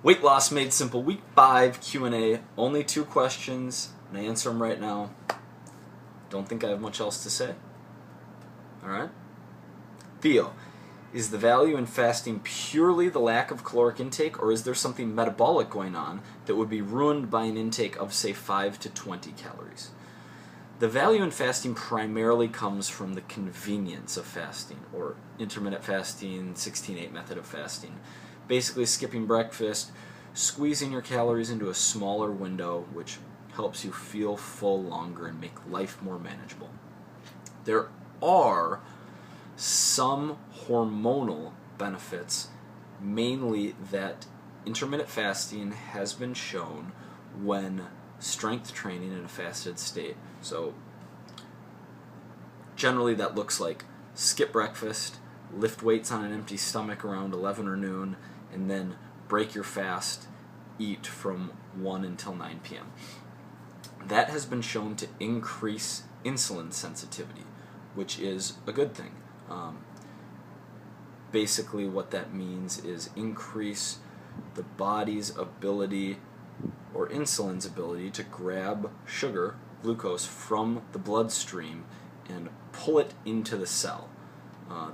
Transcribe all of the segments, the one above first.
Weight Loss Made Simple Week 5 Q&A. Only 2 questions, and I answer them right now. Don't think I have much else to say. Alright? Theo, is the value in fasting purely the lack of caloric intake, or is there something metabolic going on that would be ruined by an intake of, say, 5 to 20 calories? The value in fasting primarily comes from the convenience of fasting, or intermittent fasting, 16-8 method of fasting. Basically skipping breakfast, squeezing your calories into a smaller window, which helps you feel full longer and make life more manageable. There are some hormonal benefits, mainly that intermittent fasting has been shown when strength training in a fasted state. So generally that looks like skip breakfast, lift weights on an empty stomach around 11 or noon, and then break your fast, eat from 1 until 9 p.m. That has been shown to increase insulin sensitivity, which is a good thing. Basically what that means is increase the body's ability, or insulin's ability, to grab sugar, glucose, from the bloodstream and pull it into the cell,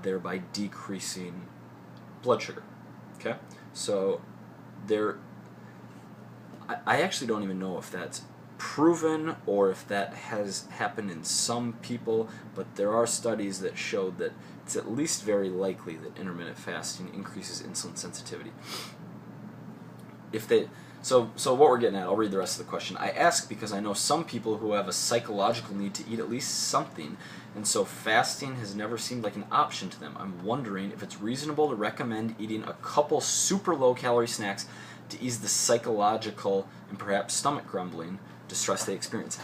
thereby decreasing blood sugar. Okay? So I actually don't even know if that's proven or if that has happened in some people, but there are studies that show that it's at least very likely that intermittent fasting increases insulin sensitivity. So what we're getting at, I'll read the rest of the question. I ask because I know some people who have a psychological need to eat at least something, and so fasting has never seemed like an option to them. I'm wondering if it's reasonable to recommend eating a couple super low-calorie snacks to ease the psychological and perhaps stomach grumbling distress they experience.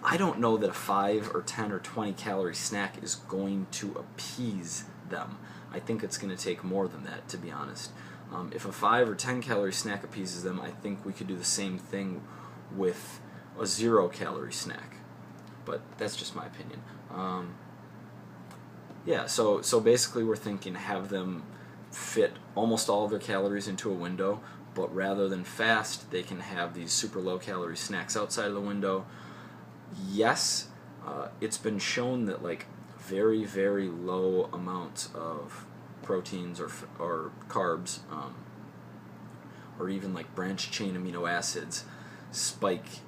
I don't know that a 5 or 10 or 20 calorie snack is going to appease them. I think it's going to take more than that, to be honest. If a 5 or 10 calorie snack appeases them, I think we could do the same thing with a 0 calorie snack. But that's just my opinion. Yeah, so basically we're thinking have them fit almost all of their calories into a window, but rather than fast, they can have these super low calorie snacks outside of the window. Yes, it's been shown that like very, very low amounts of proteins or carbs, or even like branched chain amino acids spike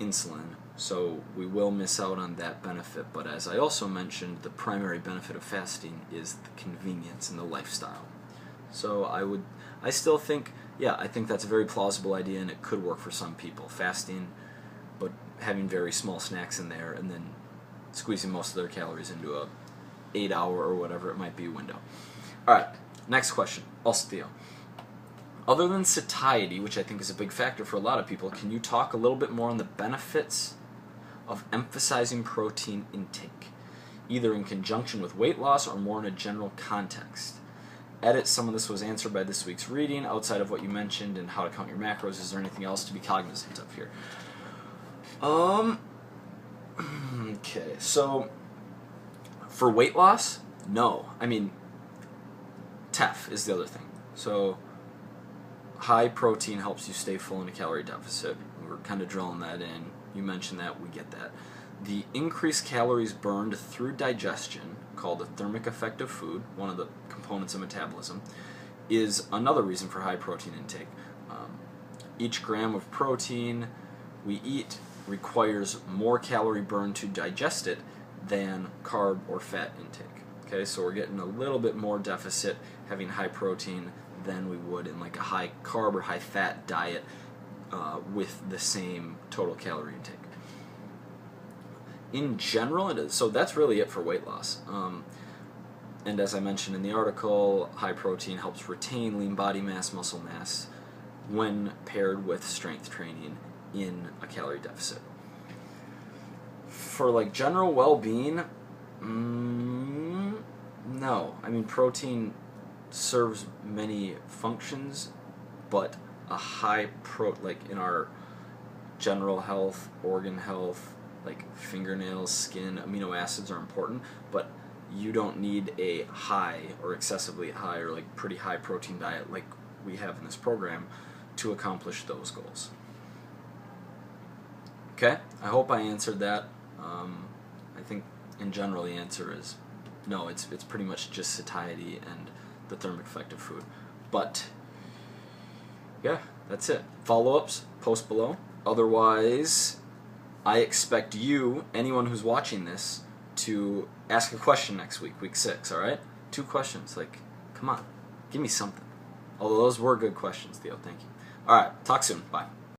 insulin, so we will miss out on that benefit. But as I also mentioned, the primary benefit of fasting is the convenience and the lifestyle. So I still think, yeah, I think that's a very plausible idea, and it could work for some people. Fasting, but having very small snacks in there, and then squeezing most of their calories into a 8-hour or whatever it might be window. Alright, next question, also Theo. Other than satiety, which I think is a big factor for a lot of people, can you talk a little bit more on the benefits of emphasizing protein intake, either in conjunction with weight loss or more in a general context? Edit, some of this was answered by this week's reading. Outside of what you mentioned and how to count your macros, is there anything else to be cognizant of here? Okay, so for weight loss, no. I mean, TEF is the other thing. So high protein helps you stay full in a calorie deficit. We're kind of drilling that in. You mentioned that, we get that. The increased calories burned through digestion, called the thermic effect of food, one of the components of metabolism, is another reason for high protein intake. Each gram of protein we eat requires more calorie burn to digest it than carb or fat intake. Okay, so we're getting a little bit more deficit having high protein than we would in like a high carb or high fat diet with the same total calorie intake. In general, so that's really it for weight loss. And as I mentioned in the article, high protein helps retain lean body mass, muscle mass, when paired with strength training in a calorie deficit. For like general well-being, no. I mean, protein serves many functions, but a high like in our general health, organ health, like fingernails, skin, amino acids are important, but you don't need a high or excessively high or like pretty high protein diet like we have in this program to accomplish those goals. Okay, I hope I answered that. I think in general the answer is no, it's pretty much just satiety and the thermic effect of food. But yeah, that's it. Follow-ups, post below. Otherwise, I expect you, anyone who's watching this, to ask a question next week, week 6, alright? 2 questions, like, come on, give me something. Although those were good questions, Theo, thank you. Alright, talk soon, bye.